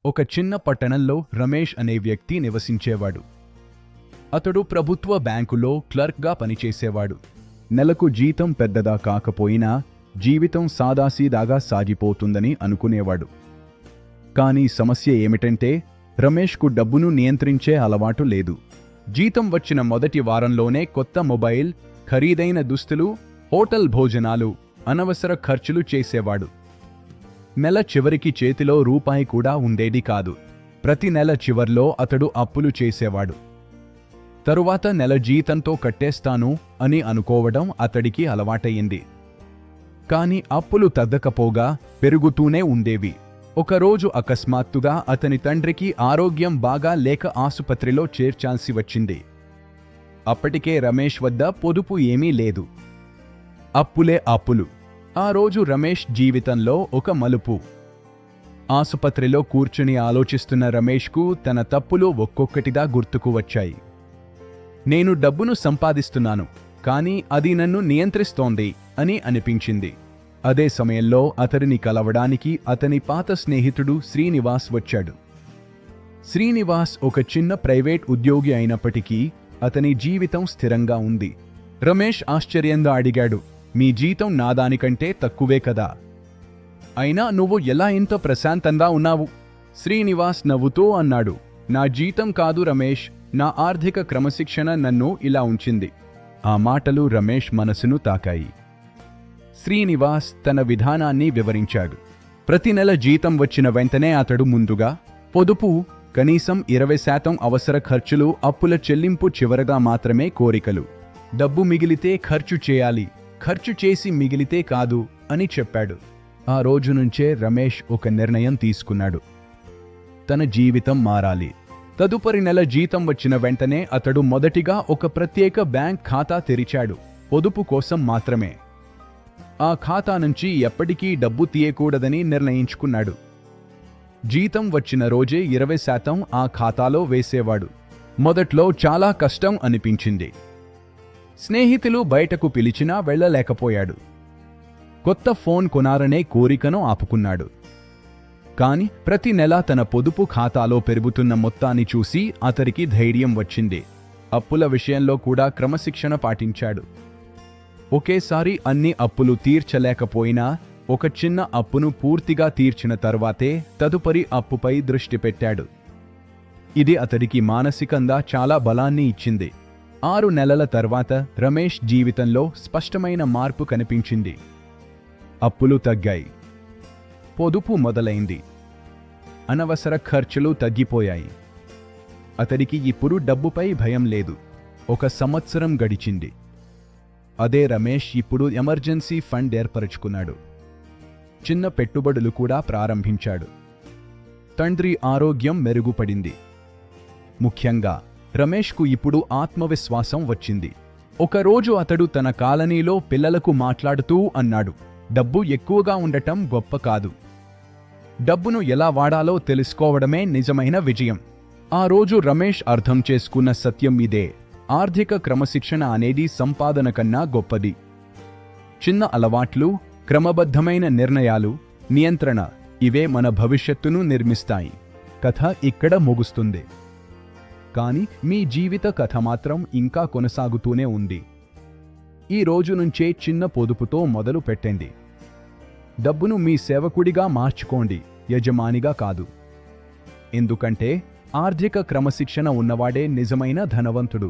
ఒక చిన్న పట్టణంలో రమేష్ అనే వ్యక్తి నివసించేవాడు. అతడు ప్రభుత్వ బ్యాంకులో క్లర్క్గా పనిచేసేవాడు. నెలకు జీతం పెద్దదా కాకపోయినా జీవితం సాదాసీదాగా సాగిపోతుందని అనుకునేవాడు. కానీ సమస్య ఏమిటంటే రమేష్కు డబ్బును నియంత్రించే అలవాటు లేదు. జీతం వచ్చిన మొదటి వారంలోనే కొత్త మొబైల్, ఖరీదైన దుస్తులు, హోటల్ భోజనాలు, అనవసర ఖర్చులు చేసేవాడు. నెల చివరికి చేతిలో రూపాయి కూడా ఉండేది కాదు. ప్రతి నెల చివర్లో అతడు అప్పులు చేసేవాడు. తరువాత నెల జీతంతో కట్టేస్తాను అని అనుకోవడం అతడికి అలవాటయ్యింది. కాని అప్పులు తగ్గకపోగా పెరుగుతూనే ఉండేవి. ఒకరోజు అకస్మాత్తుగా అతని తండ్రికి ఆరోగ్యం బాగా లేక ఆసుపత్రిలో చేర్చాల్సి వచ్చింది. అప్పటికే రమేష్ వద్ద పొదుపు ఏమీ లేదు. అప్పులే అప్పులు. ఆ రోజు రమేష్ జీవితంలో ఒక మలుపు. ఆసుపత్రిలో కూర్చుని ఆలోచిస్తున్న రమేష్కు తన తప్పులు ఒక్కొక్కటిగా గుర్తుకు వచ్చాయి. నేను డబ్బును సంపాదిస్తున్నాను, కానీ అది నన్ను నియంత్రిస్తోంది అని అనిపించింది. అదే సమయంలో అతడిని కలవడానికి అతని పాత స్నేహితుడు శ్రీనివాస్ వచ్చాడు. శ్రీనివాస్ ఒక చిన్న ప్రైవేట్ ఉద్యోగి అయినప్పటికీ అతని జీవితం స్థిరంగా ఉంది. రమేష్ ఆశ్చర్యంగా అడిగాడు, మీ జీతం నాదానికంటే తక్కువే కదా, అయినా నువ్వు ఎలా ఇంత ప్రశాంతంగా ఉన్నావు? శ్రీనివాస్ నవ్వుతూ అన్నాడు, నా జీతం కాదు రమేష్, నా ఆర్థిక క్రమశిక్షణ నన్ను ఇలా ఉంచింది. ఆ మాటలు రమేష్ మనసును తాకాయి. శ్రీనివాస్ తన విధానాన్ని వివరించాడు. ప్రతి నెల జీతం వచ్చిన వెంటనే అతడు ముందుగా పొదుపు, కనీసం 20% అవసర ఖర్చులు, అప్పుల చెల్లింపు, చివరగా మాత్రమే కోరికలు. డబ్బు మిగిలితే ఖర్చు చేయాలి, ఖర్చు చేసి మిగిలితే కాదు అని చెప్పాడు. ఆ రోజు నుంచే రమేష్ ఒక నిర్ణయం తీసుకున్నాడు. తన జీవితం మారాలి. తదుపరి నెల జీతం వచ్చిన వెంటనే అతడు మొదటిగా ఒక ప్రత్యేక బ్యాంక్ ఖాతా తెరిచాడు, పొదుపు కోసం మాత్రమే. ఆ ఖాతా నుంచి ఎప్పటికీ డబ్బు తీయకూడదని నిర్ణయించుకున్నాడు. జీతం వచ్చిన రోజే 20% ఆ ఖాతాలో వేసేవాడు. మొదట్లో చాలా కష్టం అనిపించింది. స్నేహితులు బయటకు పిలిచినా వెళ్ళలేకపోయాడు. కొత్త ఫోన్ కొనాలనే కోరికను ఆపుకున్నాడు. కాని ప్రతి నెల తన పొదుపు ఖాతాలో పెరుగుతున్న మొత్తాన్ని చూసి అతడికి ధైర్యం వచ్చింది. అప్పుల విషయంలో కూడా క్రమశిక్షణ పాటించాడు. ఒకేసారి అన్ని అప్పులు తీర్చలేకపోయినా ఒక చిన్న అప్పును పూర్తిగా తీర్చిన తర్వాతే తదుపరి అప్పుపై దృష్టి పెట్టాడు. ఇది అతడికి మానసికంగా చాలా బలాన్ని ఇచ్చింది. 6 నెలల తర్వాత రమేష్ జీవితంలో స్పష్టమైన మార్పు కనిపించింది. అప్పులు తగ్గాయి, పొదుపు మొదలైంది, అనవసర ఖర్చులు తగ్గిపోయాయి. అతడికి ఇప్పుడు డబ్బుపై భయం లేదు. 1 సంవత్సరం గడిచింది. అదే రమేష్ ఇప్పుడు ఎమర్జెన్సీ ఫండ్ ఏర్పరచుకున్నాడు. చిన్న పెట్టుబడులు కూడా ప్రారంభించాడు. తండ్రి ఆరోగ్యం మెరుగుపడింది. ముఖ్యంగా రమేష్కు ఇప్పుడు ఆత్మవిశ్వాసం వచ్చింది. ఒకరోజు అతడు తన కాలనీలో పిల్లలకు మాట్లాడుతూ అన్నాడు, డబ్బు ఎక్కువగా ఉండటం గొప్ప కాదు, డబ్బును ఎలా వాడాలో తెలుసుకోవడమే నిజమైన విజయం. ఆ రోజు రమేష్ అర్థం చేసుకున్న సత్యం ఇదే, ఆర్థిక క్రమశిక్షణ అనేది సంపాదన కన్నా గొప్పది. చిన్న అలవాట్లు, క్రమబద్ధమైన నిర్ణయాలు, నియంత్రణ, ఇవే మన భవిష్యత్తును నిర్మిస్తాయి. కథ ఇక్కడ ముగుస్తుంది. కానీ మీ జీవిత కథ మాత్రం ఇంకా కొనసాగుతూనే ఉంది. ఈ రోజు నుంచే చిన్న పొదుపుతో మొదలు పెట్టండి. డబ్బును మీ సేవకుడిగా మార్చుకోండి, యజమానిగా కాదు. ఎందుకంటే ఆర్థిక క్రమశిక్షణ ఉన్నవాడే నిజమైన ధనవంతుడు.